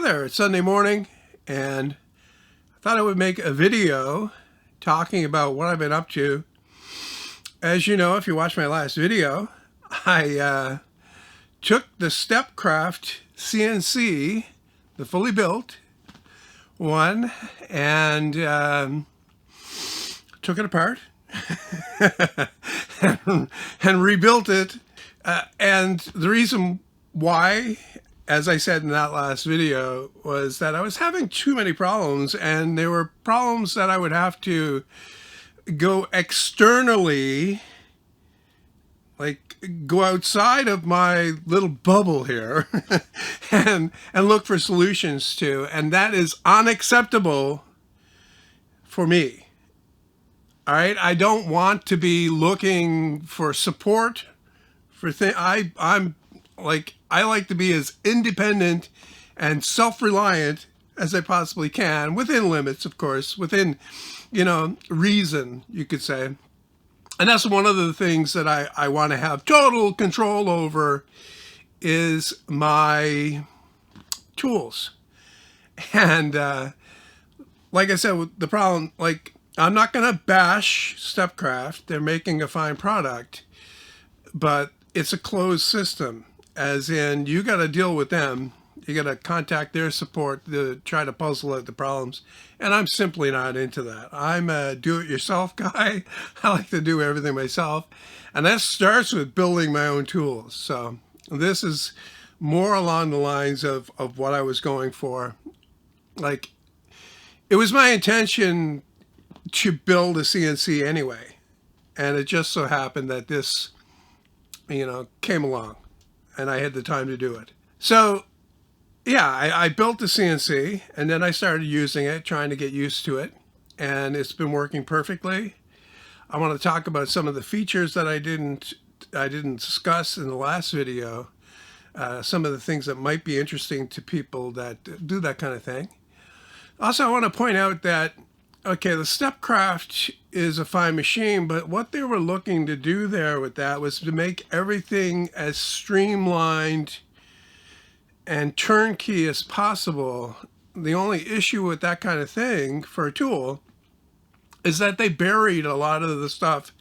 there, it's Sunday morning, and I thought I would make a video talking about what I've been up to. As you know, if you watched my last video, I took the Stepcraft CNC, the fully built one, and took it apart and rebuilt it. And the reason why, as I said in that last video, was that I was having too many problems, and they were problems that I would have to go externally, like go outside of my little bubble here and look for solutions to, and that is unacceptable for me. All right, I don't want to be looking for support for things. I like to be as independent and self-reliant as I possibly can, within limits, of course, within, reason, you could say. And that's one of the things that I want to have total control over is my tools. And like I said, with the problem, I'm not going to bash Stepcraft. They're making a fine product, but it's a closed system, as in you got to deal with them. You got to contact their support to try to puzzle out the problems. And I'm simply not into that. I'm a do-it-yourself guy. I like to do everything myself. And that starts with building my own tools. So this is more along the lines of what I was going for. It was my intention to build a CNC anyway. And it just so happened that this, came along and I had the time to do it. So yeah, I built the CNC, and then I started using it, trying to get used to it, and it's been working perfectly. I want to talk about some of the features that I didn't discuss in the last video, some of the things that might be interesting to people that do that kind of thing. Also, I want to point out that, okay, the Stepcraft is a fine machine, but what they were looking to do there with that was to make everything as streamlined and turnkey as possible. The only issue with that kind of thing for a tool is that they buried a lot of the stuff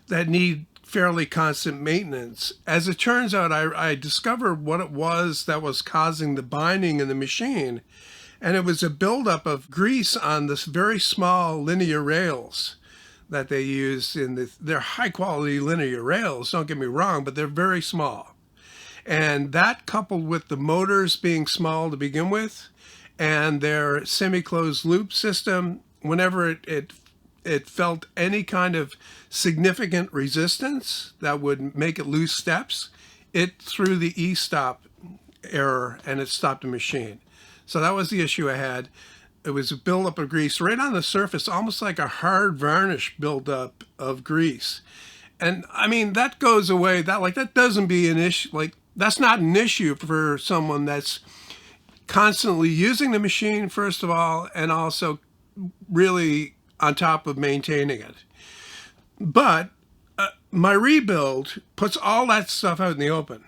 that need fairly constant maintenance. As it turns out, I discovered what it was that was causing the binding in the machine, and it was a buildup of grease on this very small linear rails that they use they're high quality linear rails, don't get me wrong, but they're very small. And that, coupled with the motors being small to begin with, and their semi-closed loop system, whenever it felt any kind of significant resistance that would make it lose steps, it threw the e-stop error and it stopped the machine. So that was the issue I had. It was a buildup of grease right on the surface, almost like a hard varnish buildup of grease. And I mean, that goes away. That doesn't be an issue. That's not an issue for someone that's constantly using the machine, first of all, and also really on top of maintaining it. But my rebuild puts all that stuff out in the open.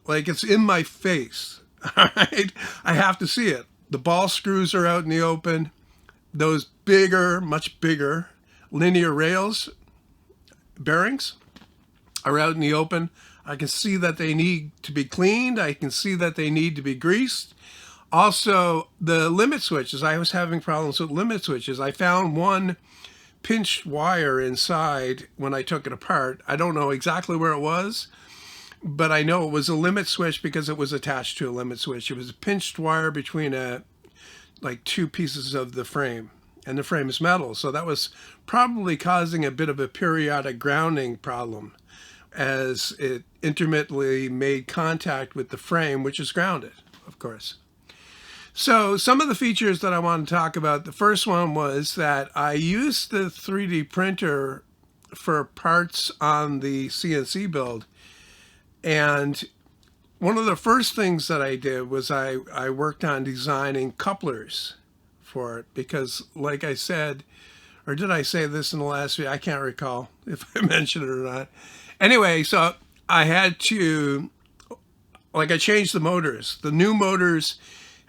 It's in my face, all right? I have to see it. The ball screws are out in the open. Those bigger, much bigger linear rails, bearings, are out in the open. I can see that they need to be cleaned. I can see that they need to be greased. Also, the limit switches. I was having problems with limit switches. I found one pinched wire inside when I took it apart. I don't know exactly where it was, but I know it was a limit switch because it was attached to a limit switch. It was a pinched wire between two pieces of the frame, and the frame is metal. So that was probably causing a bit of a periodic grounding problem, as it intermittently made contact with the frame, which is grounded, of course. So some of the features that I want to talk about, the first one was that I used the 3D printer for parts on the CNC build. And one of the first things that I did was I worked on designing couplers for it, because like I said, or did I say this in the last video? I can't recall if I mentioned it or not. Anyway, so I had to, I changed the motors. The new motors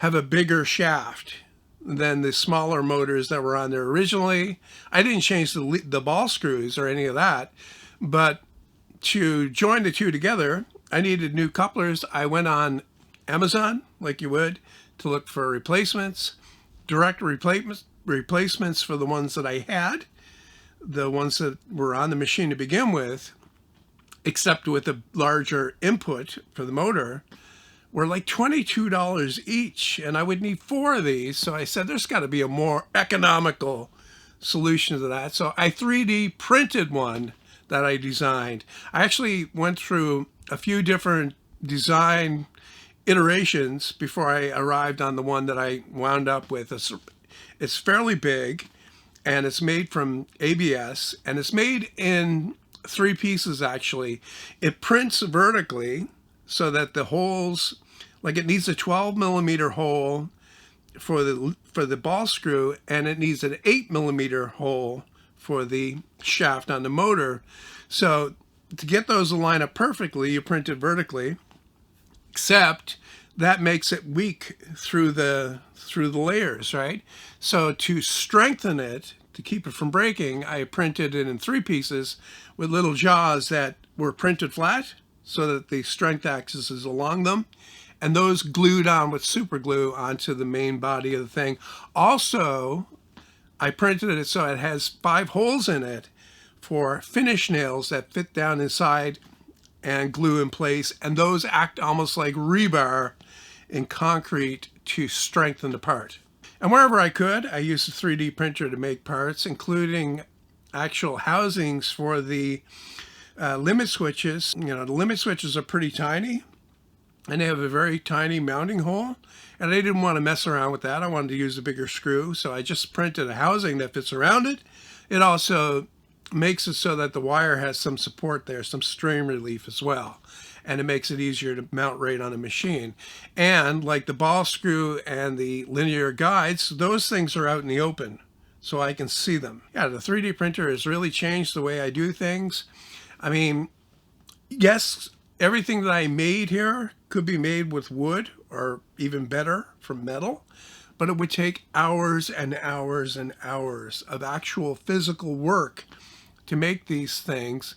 have a bigger shaft than the smaller motors that were on there originally. I didn't change the ball screws or any of that, but to join the two together, I needed new couplers. I went on Amazon, like you would, to look for replacements, direct replacements for the ones that I had, the ones that were on the machine to begin with, except with a larger input for the motor, were like $22 each, and I would need 4 of these. So I said, there's got to be a more economical solution to that. So I 3D printed one that I designed. I actually went through a few different design iterations before I arrived on the one that I wound up with. It's fairly big, and it's made from ABS, and it's made in 3 pieces actually. It prints vertically, so that the holes, like it needs a 12 millimeter hole for the ball screw, and it needs an 8 millimeter hole for the shaft on the motor. So to get those to line up perfectly, you print it vertically, except that makes it weak through the layers, right? So to strengthen it, to keep it from breaking, I printed it in 3 pieces with little jaws that were printed flat, so that the strength axis is along them, and those glued on with super glue onto the main body of the thing. Also, I printed it so it has 5 holes in it for finish nails that fit down inside and glue in place, and those act almost like rebar in concrete to strengthen the part. And wherever I could, I used a 3D printer to make parts, including actual housings for the limit switches. You know, the limit switches are pretty tiny, and they have a very tiny mounting hole, and I didn't want to mess around with that. I wanted to use a bigger screw, so I just printed a housing that fits around it. It also makes it so that the wire has some support there, some strain relief as well, and it makes it easier to mount right on a machine. And like the ball screw and the linear guides, those things are out in the open, so I can see them. Yeah, the 3D printer has really changed the way I do things. I mean, yes, everything that I made here could be made with wood, or even better, from metal, but it would take hours and hours and hours of actual physical work to make these things,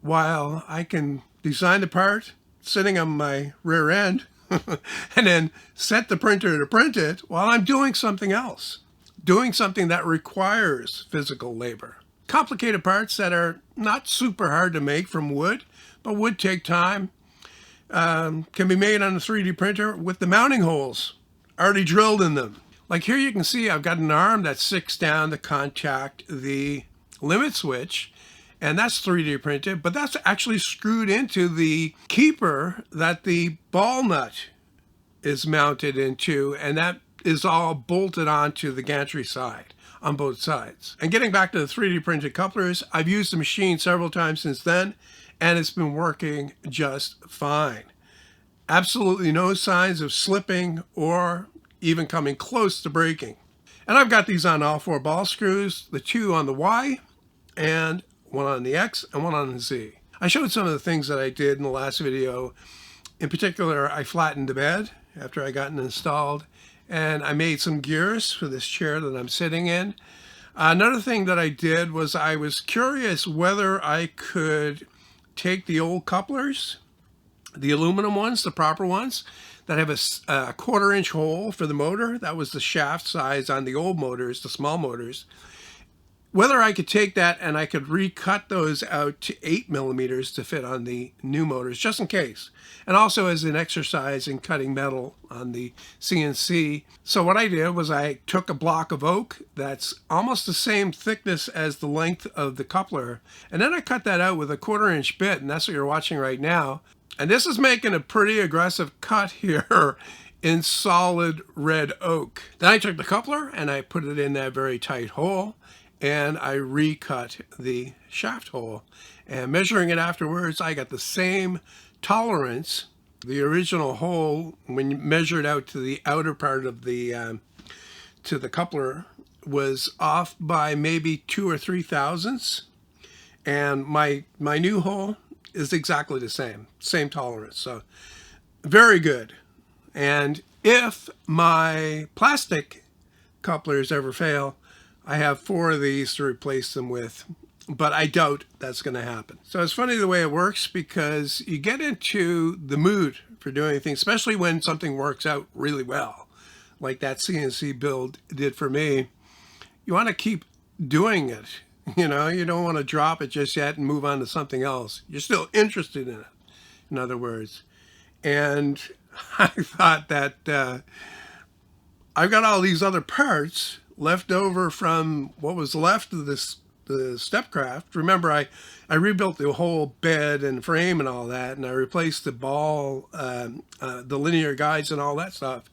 while I can design the part sitting on my rear end and then set the printer to print it while I'm doing something else, doing something that requires physical labor. Complicated parts that are not super hard to make from wood, but would take time, can be made on a 3D printer with the mounting holes already drilled in them. Like here you can see I've got an arm that sticks down to contact the limit switch, and that's 3D printed, but that's actually screwed into the keeper that the ball nut is mounted into, and that is all bolted onto the gantry side on both sides. And getting back to the 3D printed couplers, I've used the machine several times since then, and it's been working just fine. Absolutely no signs of slipping or even coming close to breaking. And I've got these on all 4 ball screws, the 2 on the Y, and 1 on the X, and 1 on the Z. I showed some of the things that I did in the last video. In particular, I flattened the bed after I got it installed, and I made some gears for this chair that I'm sitting in. Another thing that I did was I was curious whether I could take the old couplers, the aluminum ones, the proper ones, that have a 1/4-inch hole for the motor. That was the shaft size on the old motors, the small motors. Whether I could take that and I could recut those out to 8 millimeters to fit on the new motors, just in case. And also as an exercise in cutting metal on the CNC. So what I did was I took a block of oak that's almost the same thickness as the length of the coupler, and then I cut that out with a 1/4-inch bit, and that's what you're watching right now. And this is making a pretty aggressive cut here in solid red oak. Then I took the coupler and I put it in that very tight hole, and I recut the shaft hole. And measuring it afterwards, I got the same tolerance. The original hole, when you measured out to the outer part of the to the coupler, was off by maybe 2 or 3 thousandths, and my new hole is exactly the same tolerance. So very good. And If my plastic couplers ever fail, I have 4 of these to replace them with, but I doubt that's going to happen. So it's funny the way it works, because you get into the mood for doing things, especially when something works out really well, like that CNC build did for me. You want to keep doing it. You know, you don't want to drop it just yet and move on to something else. You're still interested in it, in other words. And I thought that I've got all these other parts left over from what was left of the Stepcraft. Remember, I rebuilt the whole bed and frame and all that, and I replaced the ball, the linear guides and all that stuff.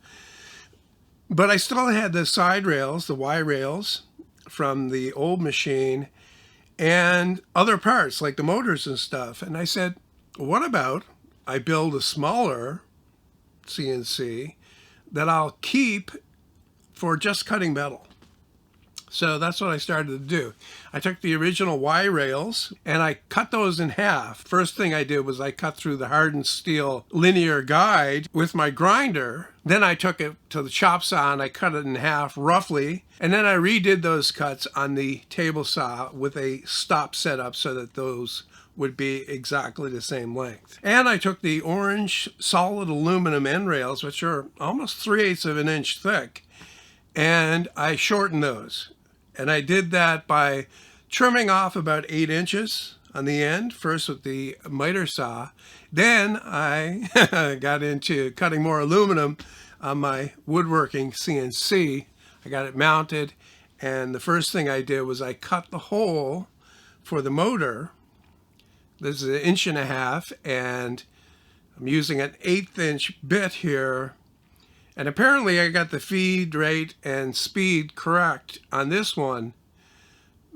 But I still had the side rails, the Y rails from the old machine, and other parts like the motors and stuff. And I said, what about I build a smaller CNC that I'll keep for just cutting metal? So that's what I started to do. I took the original Y rails and I cut those in half. First thing I did was I cut through the hardened steel linear guide with my grinder. Then I took it to the chop saw and I cut it in half roughly. And then I redid those cuts on the table saw with a stop setup so that those would be exactly the same length. And I took the orange solid aluminum end rails, which are almost 3/8 of an inch thick, and I shortened those. And I did that by trimming off about 8 inches on the end, first with the miter saw. Then I got into cutting more aluminum on my woodworking CNC. I got it mounted, and the first thing I did was I cut the hole for the motor. This is 1.5 inches, and I'm using an 1/8 inch bit here. And apparently I got the feed rate and speed correct on this one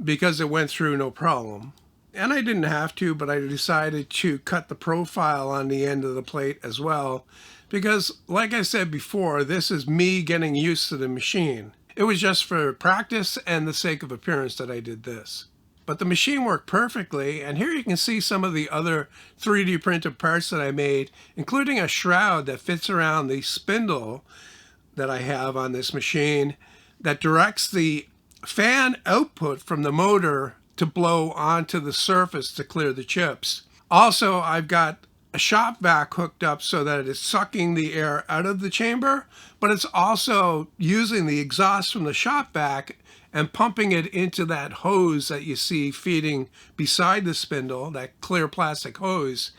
because it went through no problem. And I didn't have to, but I decided to cut the profile on the end of the plate as well, because like I said before, this is me getting used to the machine. It was just for practice and the sake of appearance that I did this. But the machine worked perfectly, and here you can see some of the other 3D printed parts that I made, including a shroud that fits around the spindle that I have on this machine that directs the fan output from the motor to blow onto the surface to clear the chips. Also, I've got a shop vac hooked up so that it's sucking the air out of the chamber, but it's also using the exhaust from the shop vac and pumping it into that hose that you see feeding beside the spindle, that clear plastic hose,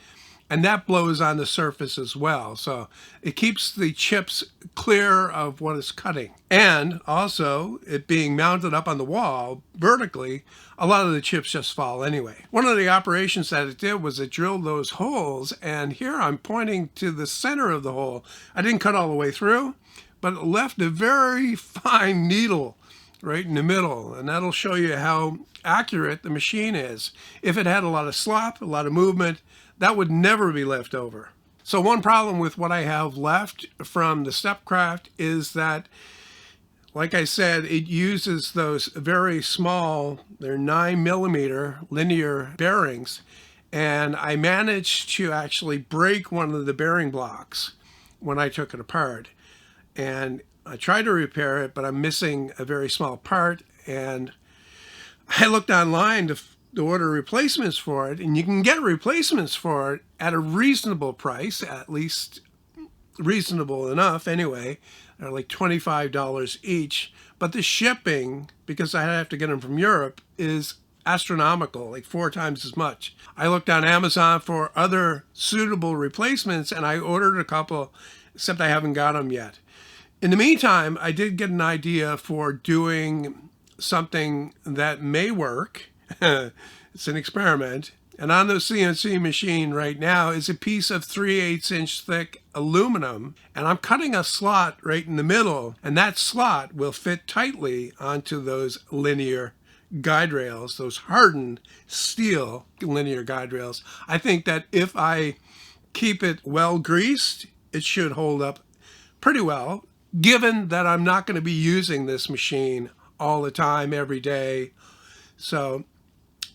and that blows on the surface as well. So it keeps the chips clear of what it's cutting. And also, it being mounted up on the wall vertically, a lot of the chips just fall anyway. One of the operations that it did was it drilled those holes, and here I'm pointing to the center of the hole. I didn't cut all the way through, but it left a very fine needle right in the middle, and that'll show you how accurate the machine is. If it had a lot of slop, a lot of movement, that would never be left over. So one problem with what I have left from the Stepcraft is that, like I said, it uses those very small, they're 9mm linear bearings, and I managed to actually break one of the bearing blocks when I took it apart. And I tried to repair it, but I'm missing a very small part, and I looked online to order replacements for it, and you can get replacements for it at a reasonable price, at least reasonable enough anyway. They're like $25 each, but the shipping, because I have to get them from Europe, is astronomical, like 4 times as much. I looked on Amazon for other suitable replacements, and I ordered a couple, except I haven't got them yet. In the meantime, I did get an idea for doing something that may work. It's an experiment. And on the CNC machine right now is a piece of 3/8 inch thick aluminum. And I'm cutting a slot right in the middle. And that slot will fit tightly onto those linear guide rails, those hardened steel linear guide rails. I think that if I keep it well greased, it should hold up pretty well, given that I'm not going to be using this machine all the time, every day. So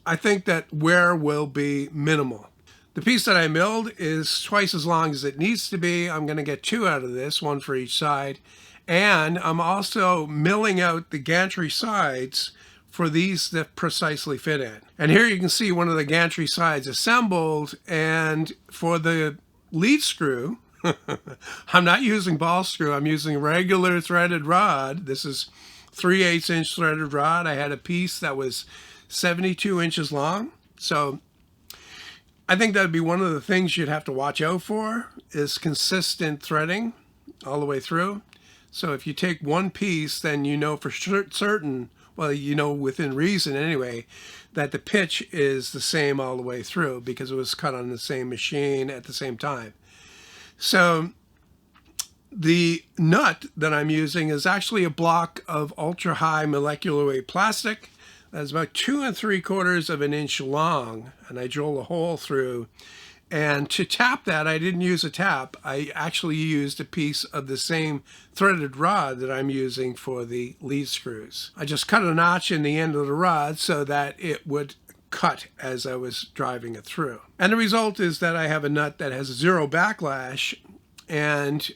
I think that wear will be minimal. The piece that I milled is twice as long as it needs to be. I'm going to get 2 out of this, 1 for each side. And I'm also milling out the gantry sides for these that precisely fit in. And here you can see one of the gantry sides assembled, and for the lead screw, I'm not using ball screw, I'm using regular threaded rod. This is 3/8 inch threaded rod. I had a piece that was 72 inches long. So I think that'd be one of the things you'd have to watch out for, is consistent threading all the way through. So if you take one piece, then you know for certain, well, you know within reason anyway, that the pitch is the same all the way through because it was cut on the same machine at the same time. So the nut that I'm using is actually a block of ultra high molecular weight plastic that's about 2 3/4 inches long, and I drill a hole through. And to tap that, I didn't use a tap. I actually used a piece of the same threaded rod that I'm using for the lead screws. I just cut a notch in the end of the rod so that it would cut as I was driving it through. And the result is that I have a nut that has 0 backlash, and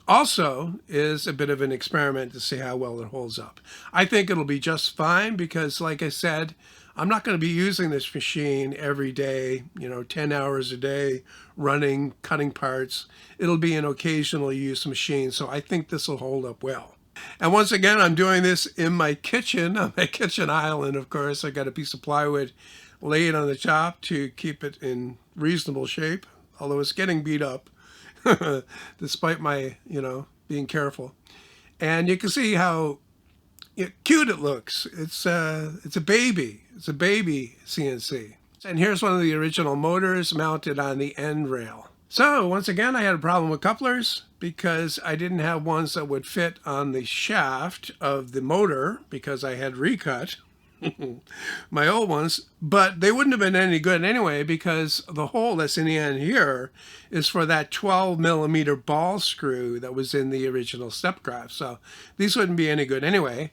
also is a bit of an experiment to see how well it holds up. I think it'll be just fine because, like I said, I'm not going to be using this machine every day, 10 hours a day, running, cutting parts. It'll be an occasional use machine, so I think this will hold up well. And once again, I'm doing this in my kitchen, on my kitchen island, of course. I got a piece of plywood laid on the top to keep it in reasonable shape, although it's getting beat up, despite my, being careful. And you can see how cute it looks. It's a baby. It's a baby CNC. And here's one of the original motors mounted on the end rail. So once again, I had a problem with couplers because I didn't have ones that would fit on the shaft of the motor because I had recut my old ones, but they wouldn't have been any good anyway because the hole that's in the end here is for that 12mm ball screw that was in the original Stepcraft. So these wouldn't be any good anyway.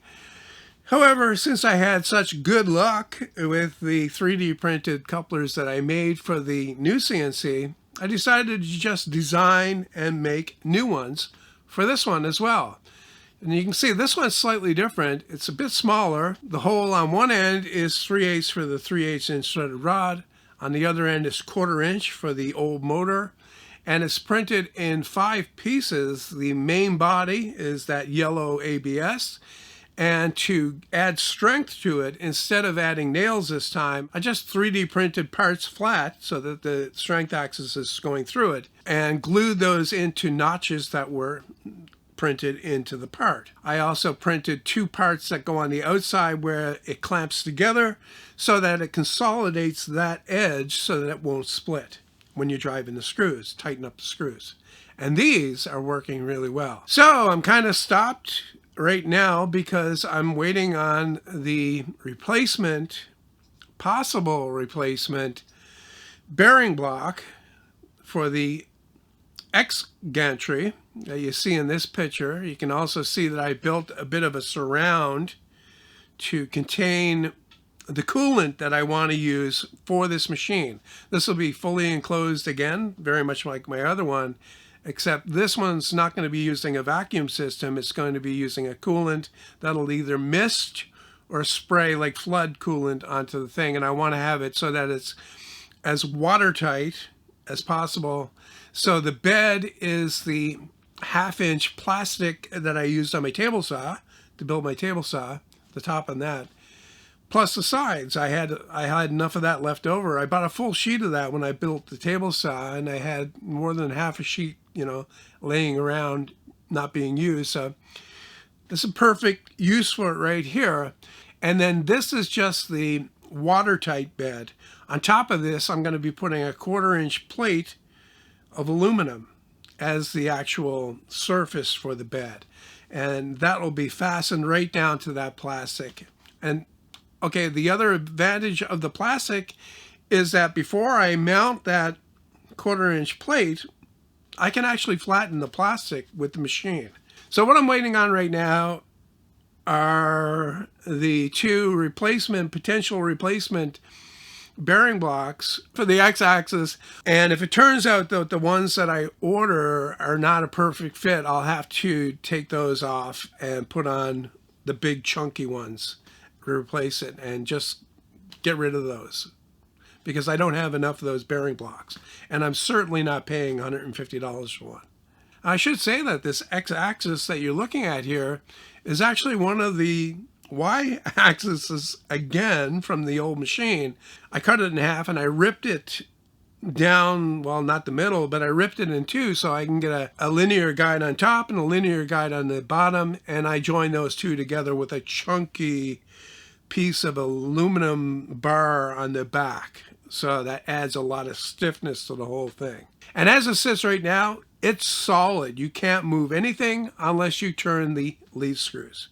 However, since I had such good luck with the 3D printed couplers that I made for the new CNC, I decided to just design and make new ones for this one as well. And you can see this one's slightly different. It's a bit smaller. The hole on one end is 3/8 for the 3/8 inch threaded rod. On the other end is 1/4 inch for the old motor. And it's printed in 5 pieces. The main body is that yellow ABS. And to add strength to it, instead of adding nails this time, I just 3D printed parts flat so that the strength axis is going through it, and glued those into notches that were printed into the part. I also printed 2 parts that go on the outside where it clamps together so that it consolidates that edge so that it won't split when you're driving the screws, tighten up the screws. And these are working really well. So I'm kind of stopped right now because I'm waiting on the possible replacement bearing block for the X gantry that you see in this picture. You can also see that I built a bit of a surround to contain the coolant that I want to use for this machine. This will be fully enclosed again, very much like my other one, except this one's not going to be using a vacuum system. It's going to be using a coolant that'll either mist or spray like flood coolant onto the thing. And I want to have it so that it's as watertight as possible. So the bed is the 1/2 inch plastic that I used on my table saw to build my table saw, the top on that, plus the sides. I had enough of that left over. I bought a full sheet of that when I built the table saw, and I had more than half a sheet, laying around not being used. So this is a perfect use for it right here. And then this is just the watertight bed. On top of this, I'm going to be putting a 1/4 inch plate of aluminum as the actual surface for the bed. And that will be fastened right down to that plastic. And okay, the other advantage of the plastic is that before I mount that 1/4 inch plate, I can actually flatten the plastic with the machine. So what I'm waiting on right now are the 2 potential replacement bearing blocks for the x-axis, and if it turns out that the ones that I order are not a perfect fit, I'll have to take those off and put on the big chunky ones to replace it, and just get rid of those, because I don't have enough of those bearing blocks, and I'm certainly not paying $150 for one. I should say that this x-axis that you're looking at here is actually one of the y-axis again from the old machine. I cut it in half and I ripped it down, well, not the middle, but I ripped it in two so I can get a linear guide on top and a linear guide on the bottom, and I joined those two together with a chunky piece of aluminum bar on the back. So that adds a lot of stiffness to the whole thing. And as it sits right now, it's solid. You can't move anything unless you turn the lead screws.